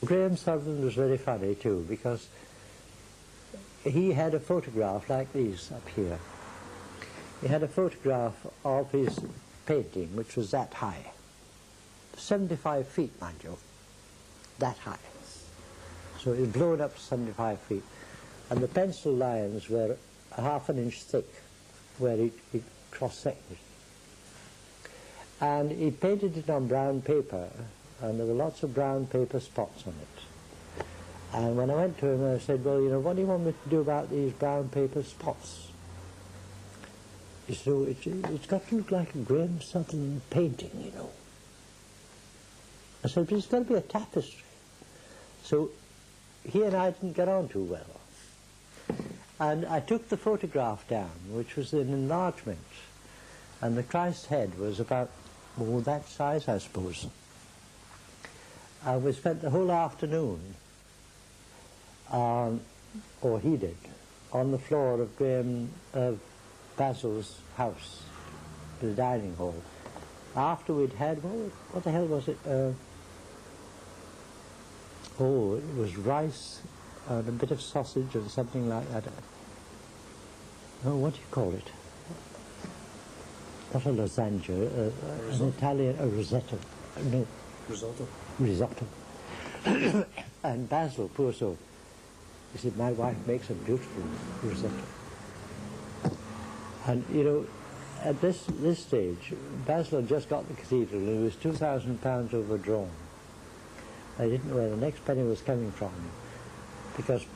Graham Sutherland was very funny too, because he had a photograph like these up here. He had a photograph of his painting, which was that high. 75 feet, mind you, that high. So it was blown up to 75 feet. And the pencil lines were a half an inch thick, where it cross-sected. And he painted it on brown paper, and there were lots of brown paper spots on it. And when I went to him, I said, well, you know, what do you want me to do about these brown paper spots? He said, oh, it's got to look like a Graham Sutherland painting, you know. I said, but it's got to be a tapestry. So he and I didn't get on too well. And I took the photograph down, which was an enlargement, and the Christ's head was about, well, that size, I suppose. And we spent the whole afternoon, or he did, on the floor of Basil's house, the dining hall. After we'd had, what the hell was it? Oh, it was rice and a bit of sausage and something like that. Oh, what do you call it? Not a lasagna, an Italian, a risotto. No. Risotto. Risotto. And Basil, poor soul, he said, my wife makes a beautiful risotto. And, you know, at this stage, Basil had just got the cathedral, and it was £2,000 overdrawn. I didn't know where the next penny was coming from, because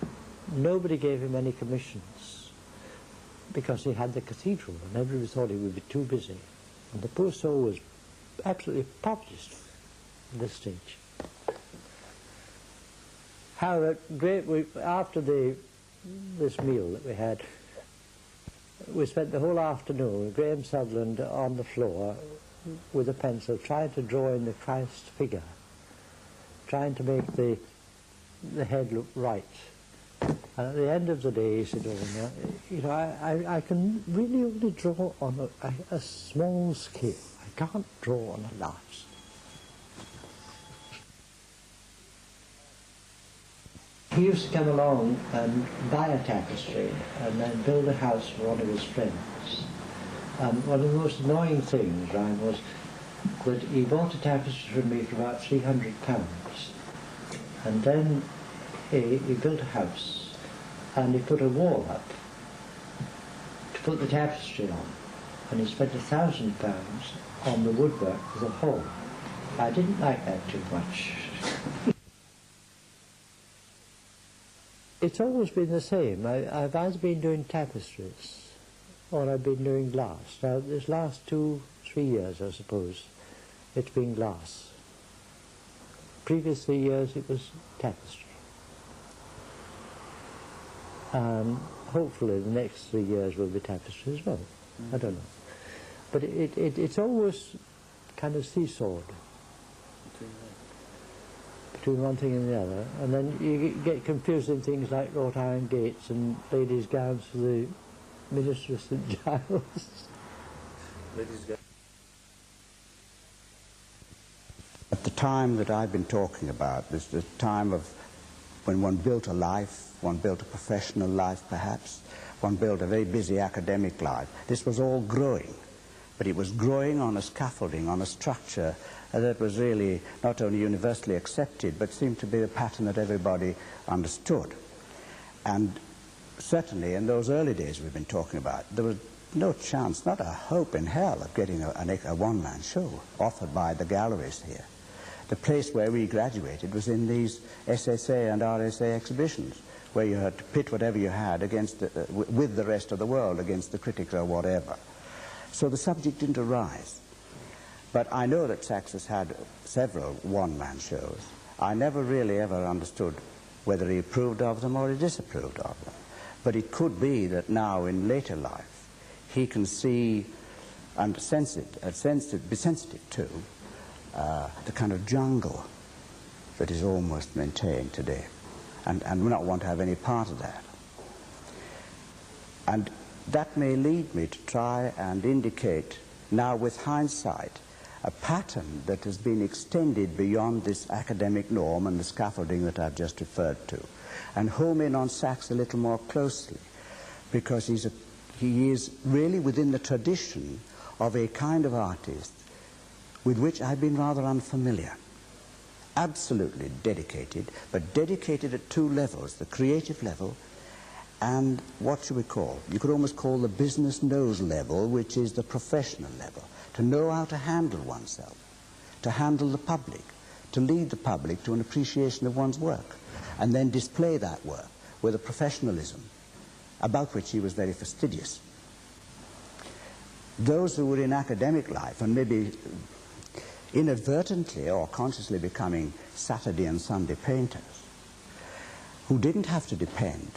nobody gave him any commissions, because he had the cathedral, and everybody thought he would be too busy. And the poor soul was absolutely poverty at this stage. However, after this meal that we had, we spent the whole afternoon, Graham Sutherland on the floor with a pencil, trying to draw in the Christ figure, trying to make the head look right. And at the end of the day, he said, oh, you know, I can really only draw on a small scale. I can't draw on a large. He used to come along and buy a tapestry and then build a house for one of his friends. One of the most annoying things, Ryan, was that he bought a tapestry from me for about £300, and then he built a house and he put a wall up to put the tapestry on, and he spent £1,000 on the woodwork as a whole. I didn't like that too much. It's always been the same. I've either been doing tapestries or I've been doing glass. Now, this last 2-3 years, I suppose, it's been glass. Previous 3 years, it was tapestry. Hopefully, the next 3 years will be tapestry as well. I don't know. But it's always kind of seesawed between one thing and the other, and then you get confused in things like wrought iron gates and ladies' gowns for the minister of St. Giles. At the time that I've been talking about, this the time of when one built a life, one built a professional life perhaps, one built a very busy academic life. This was all growing, but it was growing on a scaffolding, on a structure that was really not only universally accepted, but seemed to be the pattern that everybody understood. And certainly in those early days we've been talking about, there was no chance, not a hope in hell of getting a one-man show offered by the galleries here. The place where we graduated was in these SSA and RSA exhibitions, where you had to pit whatever you had against with the rest of the world against the critics or whatever. So the subject didn't arise. But I know that Sax has had several one-man shows. I never really ever understood whether he approved of them or he disapproved of them. But it could be that now in later life he can see and be sensitive to the kind of jungle that is almost maintained today, and not want to have any part of that. And that may lead me to try and indicate now with hindsight a pattern that has been extended beyond this academic norm and the scaffolding that I've just referred to, and home in on Sax a little more closely, because he is really within the tradition of a kind of artist with which I've been rather unfamiliar. Absolutely dedicated, but dedicated at two levels, the creative level and what should we call? You could almost call the business nose level, which is the professional level. To know how to handle oneself, to handle the public, to lead the public to an appreciation of one's work, and then display that work with a professionalism about which he was very fastidious. Those who were in academic life and maybe inadvertently or consciously becoming Saturday and Sunday painters, who didn't have to depend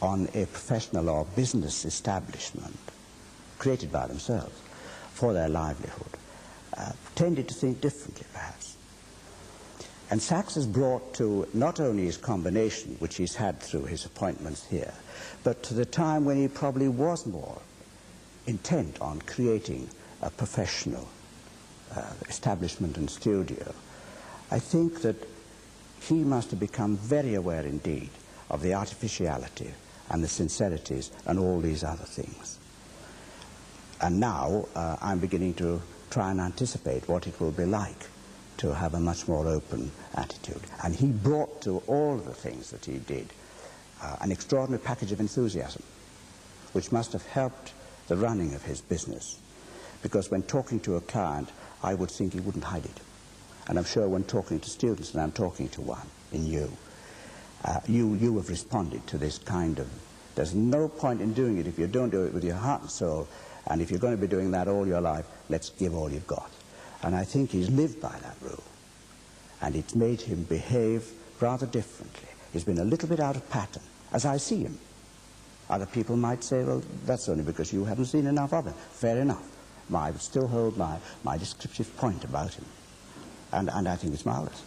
on a professional or business establishment created by themselves for their livelihood, tended to think differently, perhaps. And Sax has brought to not only his combination, which he's had through his appointments here, but to the time when he probably was more intent on creating a professional establishment and studio. I think that he must have become very aware indeed of the artificiality and the sincerities and all these other things. And now I'm beginning to try and anticipate what it will be like to have a much more open attitude. And he brought to all the things that he did an extraordinary package of enthusiasm, which must have helped the running of his business. Because when talking to a client, I would think he wouldn't hide it. And I'm sure when talking to students, and I'm talking to one in you, you have responded to this kind of, there's no point in doing it if you don't do it with your heart and soul, and if you're going to be doing that all your life, let's give all you've got. And I think he's lived by that rule, and it's made him behave rather differently. He's been a little bit out of pattern, as I see him. Other people might say, well, that's only because you haven't seen enough of him. Fair enough. I would still hold my descriptive point about him, and I think it's marvelous.